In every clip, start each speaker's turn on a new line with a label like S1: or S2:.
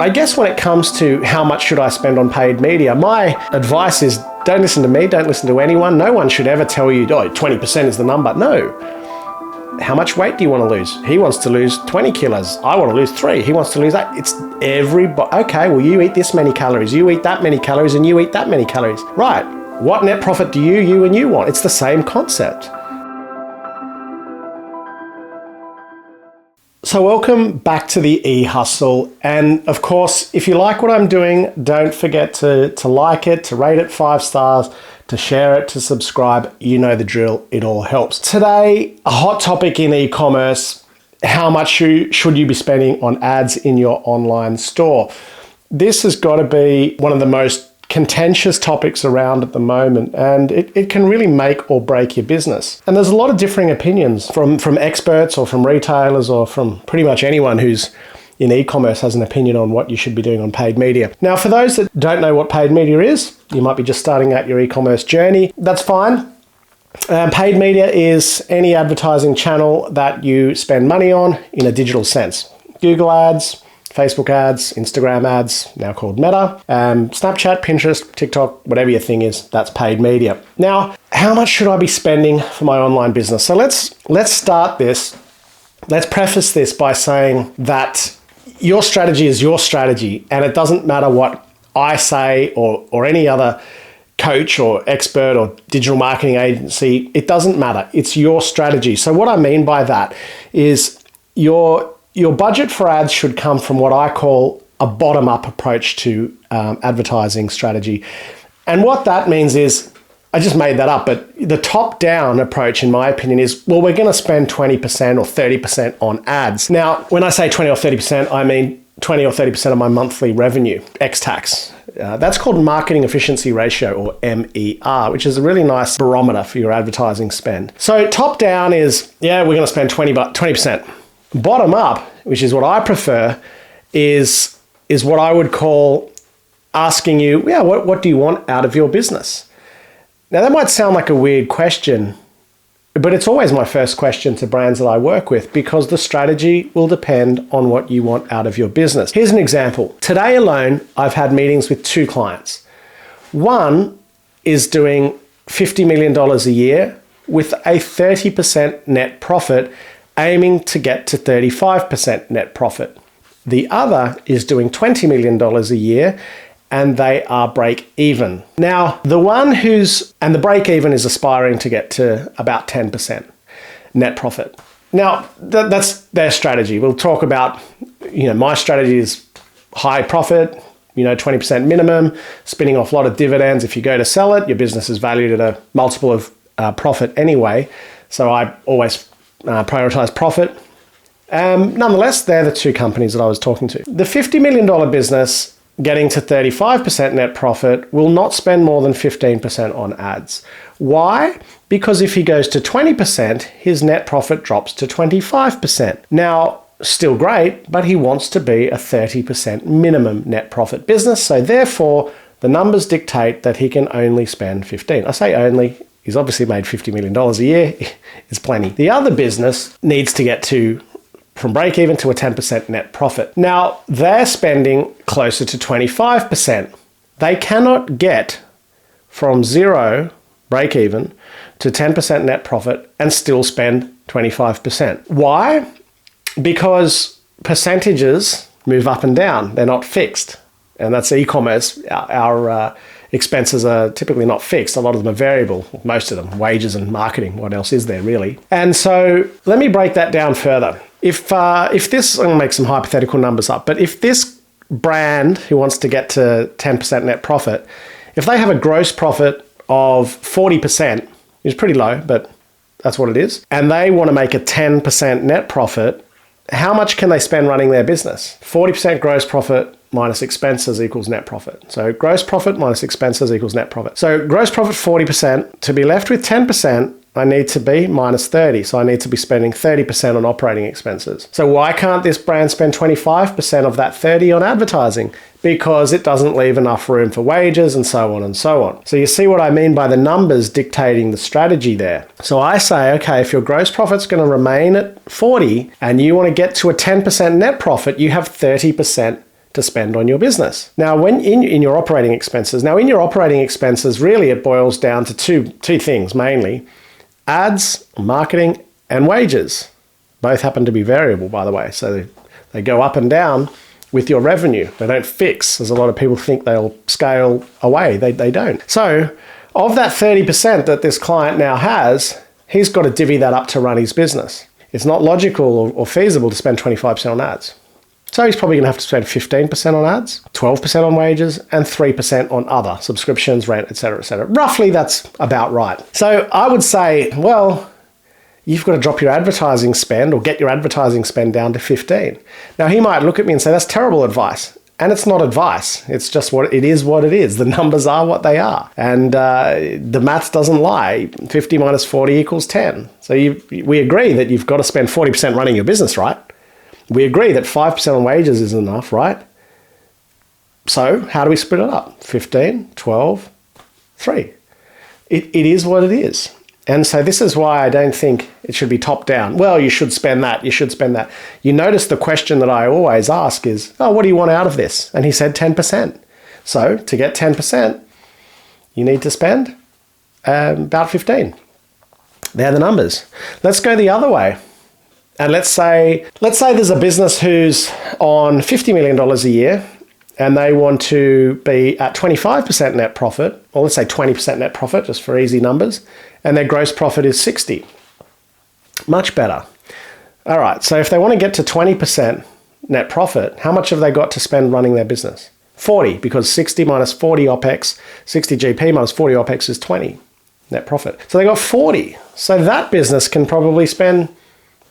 S1: I guess when it comes to how much should I spend on paid media, my advice is don't listen to me, don't listen to anyone. No one should ever tell you, 20% is the number. No. How much weight do you want to lose? He wants to lose 20 kilos. I want to lose 3. He wants to lose 8. It's everybody. Okay, well, you eat this many calories, you eat that many calories, and you eat that many calories. Right. What net profit do you and you want? It's the same concept. So welcome back to the eHustle. And of course, if you like what I'm doing, don't forget to like it, to rate it 5 stars, to share it, to subscribe. You know the drill. It all helps. Today, a hot topic in e-commerce, how much should you be spending on ads in your online store? This has got to be one of the most contentious topics around at the moment, and it can really make or break your business. And there's a lot of differing opinions from experts or from retailers or from pretty much anyone who's in e-commerce has an opinion on what you should be doing on paid media. Now, for those that don't know what paid media is, you might be just starting out your e-commerce journey. That's fine. Paid media is any advertising channel that you spend money on in a digital sense. Google ads, Facebook ads, Instagram ads, now called Meta, Snapchat, Pinterest, TikTok, whatever your thing is, that's paid media. Now, how much should I be spending for my online business? So let's start this. Let's preface this by saying that your strategy is your strategy, and it doesn't matter what I say or any other coach or expert or digital marketing agency. It doesn't matter. It's your strategy. So what I mean by that is your budget for ads should come from what I call a bottom-up approach to advertising strategy. And what that means is, I just made that up, but the top-down approach, in my opinion, is, well, we're going to spend 20% or 30% on ads. Now, when I say 20 or 30%, I mean 20 or 30% of my monthly revenue, ex-tax. That's called marketing efficiency ratio, or MER, which is a really nice barometer for your advertising spend. So top-down is, we're going to spend 20%. Bottom up, which is what I prefer, is what I would call asking you, what do you want out of your business? Now, that might sound like a weird question, but it's always my first question to brands that I work with, because the strategy will depend on what you want out of your business. Here's an example. Today alone, I've had meetings with 2 clients. One is doing $50 million a year with a 30% net profit, aiming to get to 35% net profit. The other is doing $20 million a year, and they are break even. Now, the break even is aspiring to get to about 10% net profit. Now, that's their strategy. We'll talk about, my strategy is high profit, 20% minimum, spinning off a lot of dividends. If you go to sell it, your business is valued at a multiple of profit anyway. So I always prioritize profit. Nonetheless, they're the 2 companies that I was talking to. The $50 million business getting to 35% net profit will not spend more than 15% on ads. Why? Because if he goes to 20%, his net profit drops to 25%. Now, still great, but he wants to be a 30% minimum net profit business. So therefore, the numbers dictate that he can only spend 15. I say only. He's obviously made $50 million a year. It's plenty. The other business needs to get from break even to a 10% net profit. Now, they're spending closer to 25%. They cannot get from 0 break even to 10% net profit and still spend 25%. Why? Because percentages move up and down. They're not fixed. And that's e-commerce. Our expenses are typically not fixed. A lot of them are variable, most of them, wages and marketing. What else is there really? And so let me break that down further. If this, I'm going to make some hypothetical numbers up, but if this brand who wants to get to 10% net profit, if they have a gross profit of 40%, which is pretty low, but that's what it is, and they want to make a 10% net profit, how much can they spend running their business? 40% gross profit minus expenses equals net profit. So gross profit minus expenses equals net profit. So gross profit 40%, to be left with 10%, I need to be minus 30. So I need to be spending 30% on operating expenses. So why can't this brand spend 25% of that 30 on advertising? Because it doesn't leave enough room for wages and so on and so on. So you see what I mean by the numbers dictating the strategy there. So I say, okay, if your gross profit's going to remain at 40 and you want to get to a 10% net profit, you have 30% to spend on your business. Now, when in your operating expenses, really it boils down to two things mainly: ads, marketing, and wages. Both happen to be variable, by the way, so they go up and down with your revenue. They don't fix, as a lot of people think they'll scale away. They don't. So of that 30% that this client now has, he's got to divvy that up to run his business. It's not logical or feasible to spend 25% on ads. So he's probably going to have to spend 15% on ads, 12% on wages, and 3% on other subscriptions, rent, etc., etc. Roughly, that's about right. So I would say, well, you've got to drop your advertising spend or get your advertising spend down to 15. Now, he might look at me and say, that's terrible advice. And it's not advice. It's just what it is. The numbers are what they are. And the maths doesn't lie. 50 minus 40 equals 10. So we agree that you've got to spend 40% running your business, right? We agree that 5% on wages is enough, right? So how do we split it up? 15, 12, 3. It is what it is. And so this is why I don't think it should be top down. Well, you should spend that. You should spend that. You notice the question that I always ask is, oh, what do you want out of this? And he said 10%. So to get 10%, you need to spend about 15. They're the numbers. Let's go the other way. And let's say there's a business who's on $50 million a year and they want to be at 25% net profit, or let's say 20% net profit, just for easy numbers, and their gross profit is 60. Much better. All right, so if they want to get to 20% net profit, how much have they got to spend running their business? 40, because 60 minus 40 OPEX, 60 GP minus 40 OPEX is 20 net profit. So they got 40. So that business can probably spend,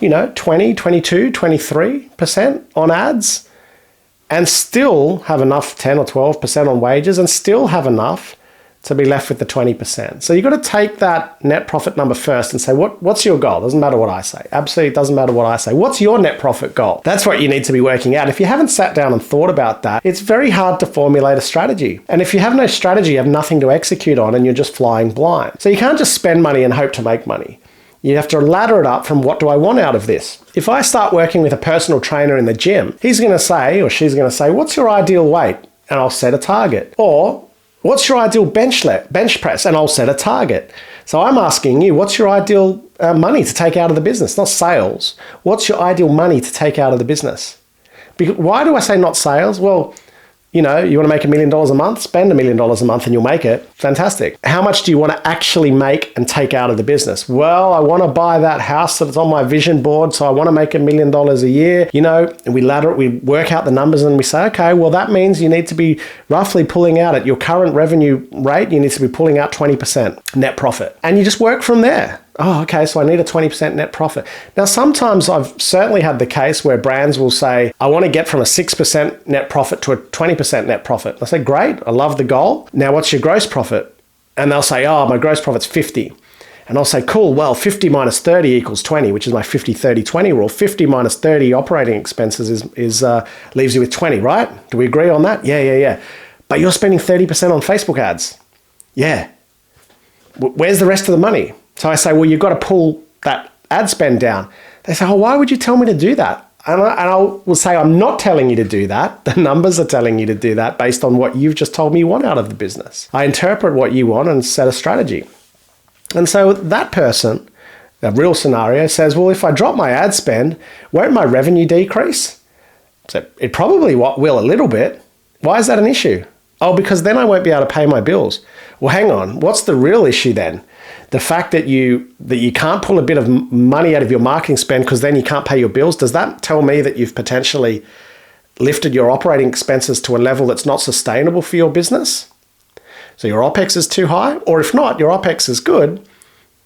S1: 20, 22, 23% on ads, and still have enough 10 or 12% on wages, and still have enough to be left with the 20%. So you've got to take that net profit number first and say, what's your goal? Doesn't matter what I say. Absolutely doesn't matter what I say. What's your net profit goal? That's what you need to be working out. If you haven't sat down and thought about that, it's very hard to formulate a strategy. And if you have no strategy, you have nothing to execute on and you're just flying blind. So you can't just spend money and hope to make money. You have to ladder it up from what do I want out of this? If I start working with a personal trainer in the gym, he's going to say, or she's going to say, what's your ideal weight? And I'll set a target. Or what's your ideal bench press? And I'll set a target. So I'm asking you, what's your ideal money to take out of the business? Not sales. What's your ideal money to take out of the business? Why do I say not sales? Well, you want to make $1 million a month, spend $1 million a month and you'll make it. Fantastic. How much do you want to actually make and take out of the business? Well, I want to buy that house that's on my vision board, so I want to make $1 million a year. And we work out the numbers and we say, okay, well, that means you need to be roughly pulling out at your current revenue rate, you need to be pulling out 20% net profit. And you just work from there. Oh, okay, so I need a 20% net profit. Now, sometimes I've certainly had the case where brands will say, I want to get from a 6% net profit to a 20% net profit. I say, great, I love the goal. Now, what's your gross profit? And they'll say, oh, my gross profit's 50. And I'll say, cool, well, 50 minus 30 equals 20, which is my 50-30-20 rule. 50 minus 30 operating expenses is leaves you with 20, right? Do we agree on that? Yeah. But you're spending 30% on Facebook ads. Yeah. Where's the rest of the money? So I say, well, you've got to pull that ad spend down. They say, oh, why would you tell me to do that? And I will say, I'm not telling you to do that. The numbers are telling you to do that based on what you've just told me you want out of the business. I interpret what you want and set a strategy. And so that person, a real scenario, says, well, if I drop my ad spend, won't my revenue decrease? So it probably will a little bit. Why is that an issue? Oh, because then I won't be able to pay my bills. Well, hang on. What's the real issue then? The fact that you can't pull a bit of money out of your marketing spend because then you can't pay your bills, does that tell me that you've potentially lifted your operating expenses to a level that's not sustainable for your business? So your OPEX is too high? Or if not, your OPEX is good,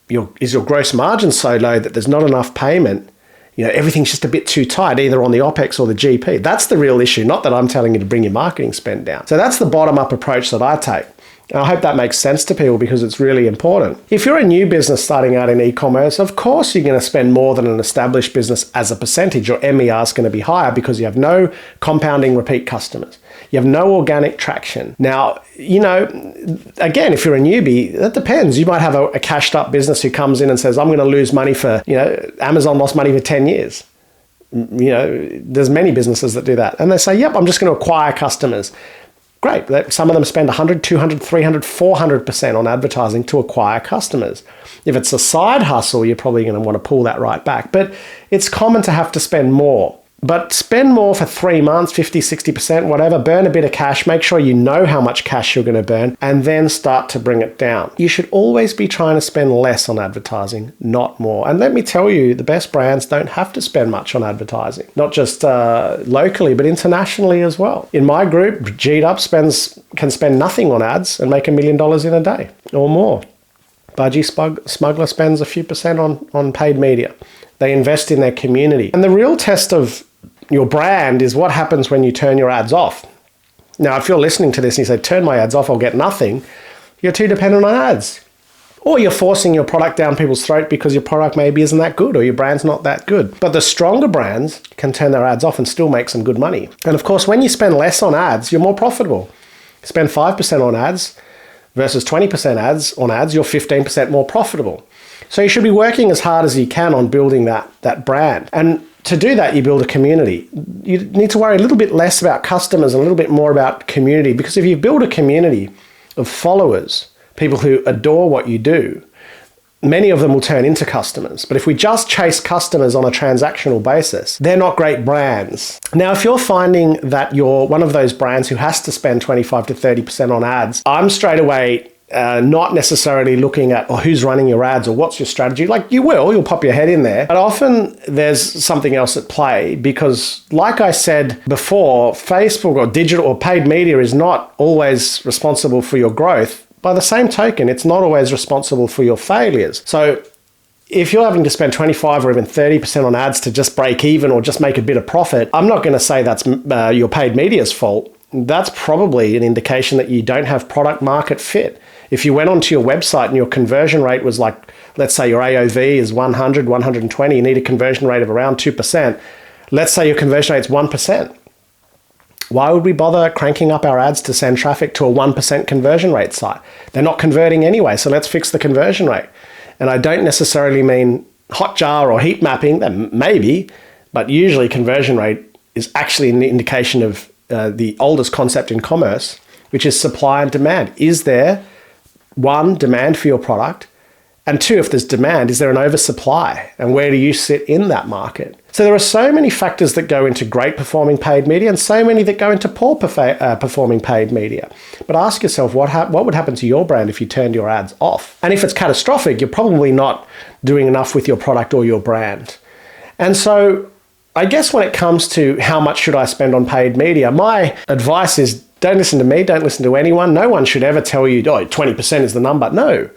S1: is your gross margin so low that there's not enough payment? Everything's just a bit too tight, either on the OPEX or the GP. That's the real issue, not that I'm telling you to bring your marketing spend down. So that's the bottom-up approach that I take. And I hope that makes sense to people because it's really important. If you're a new business starting out in e-commerce, of course you're going to spend more than an established business as a percentage. Your MER is going to be higher because you have no compounding repeat customers. You have no organic traction. Now, again, if you're a newbie, that depends. You might have a cashed up business who comes in and says, I'm going to lose money for, Amazon lost money for 10 years. There's many businesses that do that. And they say, yep, I'm just going to acquire customers. Great. Some of them spend 100, 200, 300, 400% on advertising to acquire customers. If it's a side hustle, you're probably going to want to pull that right back. But it's common to have to spend more. But spend more for 3 months, 50, 60%, whatever, burn a bit of cash, make sure you know how much cash you're going to burn, and then start to bring it down. You should always be trying to spend less on advertising, not more. And let me tell you, the best brands don't have to spend much on advertising, not just locally, but internationally as well. In my group, G'd Up can spend nothing on ads and make $1 million in a day or more. Budgie Smuggler spends a few percent on paid media. They invest in their community. And the real test of your brand is what happens when you turn your ads off. Now, if you're listening to this and you say, turn my ads off, I'll get nothing, you're too dependent on ads. Or you're forcing your product down people's throat because your product maybe isn't that good or your brand's not that good. But the stronger brands can turn their ads off and still make some good money. And of course, when you spend less on ads, you're more profitable. You spend 5% on ads versus 20% on ads, you're 15% more profitable. So you should be working as hard as you can on building that brand. And to do that, you build a community. You need to worry a little bit less about customers and a little bit more about community, because if you build a community of followers, people who adore what you do, many of them will turn into customers. But if we just chase customers on a transactional basis, they're not great brands. Now, if you're finding that you're one of those brands who has to spend 25 to 30% on ads, I'm straight away not necessarily looking at who's running your ads or what's your strategy. Like you'll pop your head in there. But often there's something else at play, because like I said before, Facebook or digital or paid media is not always responsible for your growth. By the same token, it's not always responsible for your failures. So if you're having to spend 25 or even 30% on ads to just break even or just make a bit of profit, I'm not going to say that's your paid media's fault. That's probably an indication that you don't have product market fit. If you went onto your website and your conversion rate was like, let's say your AOV is 100, 120, you need a conversion rate of around 2%. Let's say your conversion rate is 1%. Why would we bother cranking up our ads to send traffic to a 1% conversion rate site? They're not converting anyway, so let's fix the conversion rate. And I don't necessarily mean Hotjar or heat mapping, that maybe, but usually conversion rate is actually an indication of the oldest concept in commerce, which is supply and demand. Is there, one, demand for your product? And two, if there's demand, is there an oversupply? And where do you sit in that market? So there are so many factors that go into great performing paid media and so many that go into poor performing paid media. But ask yourself, what would happen to your brand if you turned your ads off? And if it's catastrophic, you're probably not doing enough with your product or your brand. And so I guess when it comes to how much should I spend on paid media, my advice is don't listen to me, don't listen to anyone. No one should ever tell you, 20% is the number. No.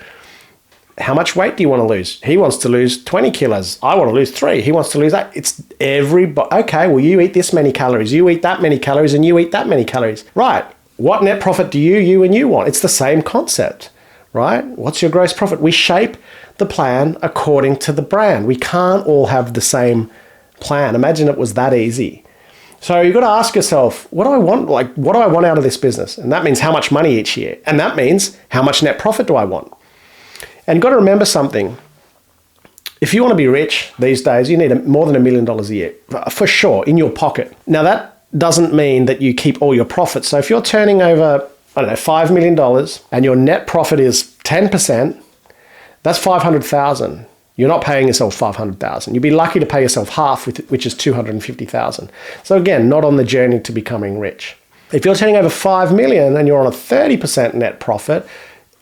S1: How much weight do you want to lose? He wants to lose 20 kilos. I want to lose 3. He wants to lose 8. It's everybody. Okay, well, you eat this many calories, you eat that many calories, and you eat that many calories. Right. What net profit do you and you want? It's the same concept, right? What's your gross profit? We shape the plan according to the brand. We can't all have the same plan. Imagine it was that easy. So you've got to ask yourself, what do I want? What do I want out of this business? And that means how much money each year. And that means how much net profit do I want? And you've got to remember something. If you want to be rich these days, you need more than $1 million a year, for sure, in your pocket. Now, that doesn't mean that you keep all your profits. So if you're turning over, $5 million and your net profit is 10%, that's $500,000. You're not paying yourself $500,000. You'd be lucky to pay yourself half, which is $250,000. So again, not on the journey to becoming rich. If you're turning over $5 million and you're on a 30% net profit,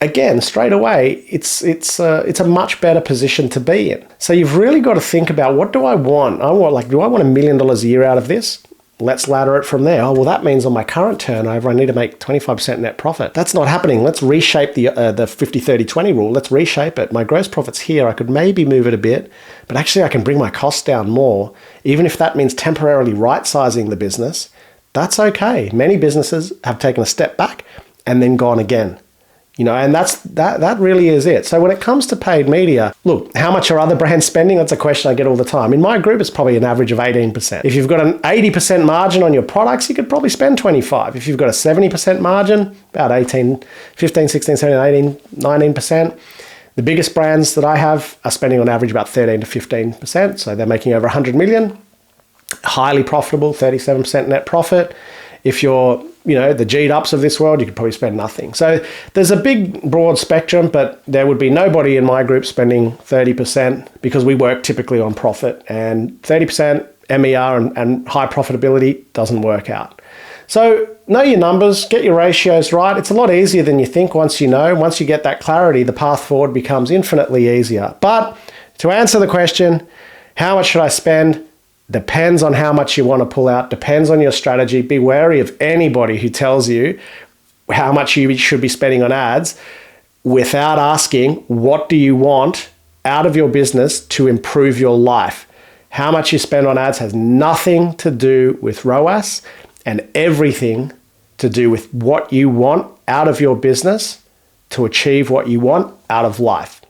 S1: again, straight away, it's a much better position to be in. So you've really got to think about, what do I want? Do I want $1 million a year out of this? Let's ladder it from there. Oh, well, that means on my current turnover, I need to make 25% net profit. That's not happening. Let's reshape the 50-30-20 rule. Let's reshape it. My gross profit's here. I could maybe move it a bit, but actually I can bring my costs down more. Even if that means temporarily right-sizing the business, that's okay. Many businesses have taken a step back and then gone again. And that really is it. So when it comes to paid media, look, how much are other brands spending? That's a question I get all the time. In my group, it's probably an average of 18%. If you've got an 80% margin on your products, you could probably spend 25. If you've got a 70% margin, about 18, 15, 16, 17, 18, 19%. The biggest brands that I have are spending on average about 13 to 15%. So they're making over 100 million. highly profitable, 37% net profit. If you're, the G'd ups of this world, you could probably spend nothing. So there's a big, broad spectrum, but there would be nobody in my group spending 30% because we work typically on profit, and 30% MER and high profitability doesn't work out. So know your numbers, get your ratios right. It's a lot easier than you think once you get that clarity, the path forward becomes infinitely easier. But to answer the question, how much should I spend? Depends on how much you want to pull out, depends on your strategy. Be wary of anybody who tells you how much you should be spending on ads without asking, what do you want out of your business to improve your life? How much you spend on ads has nothing to do with ROAS and everything to do with what you want out of your business to achieve what you want out of life.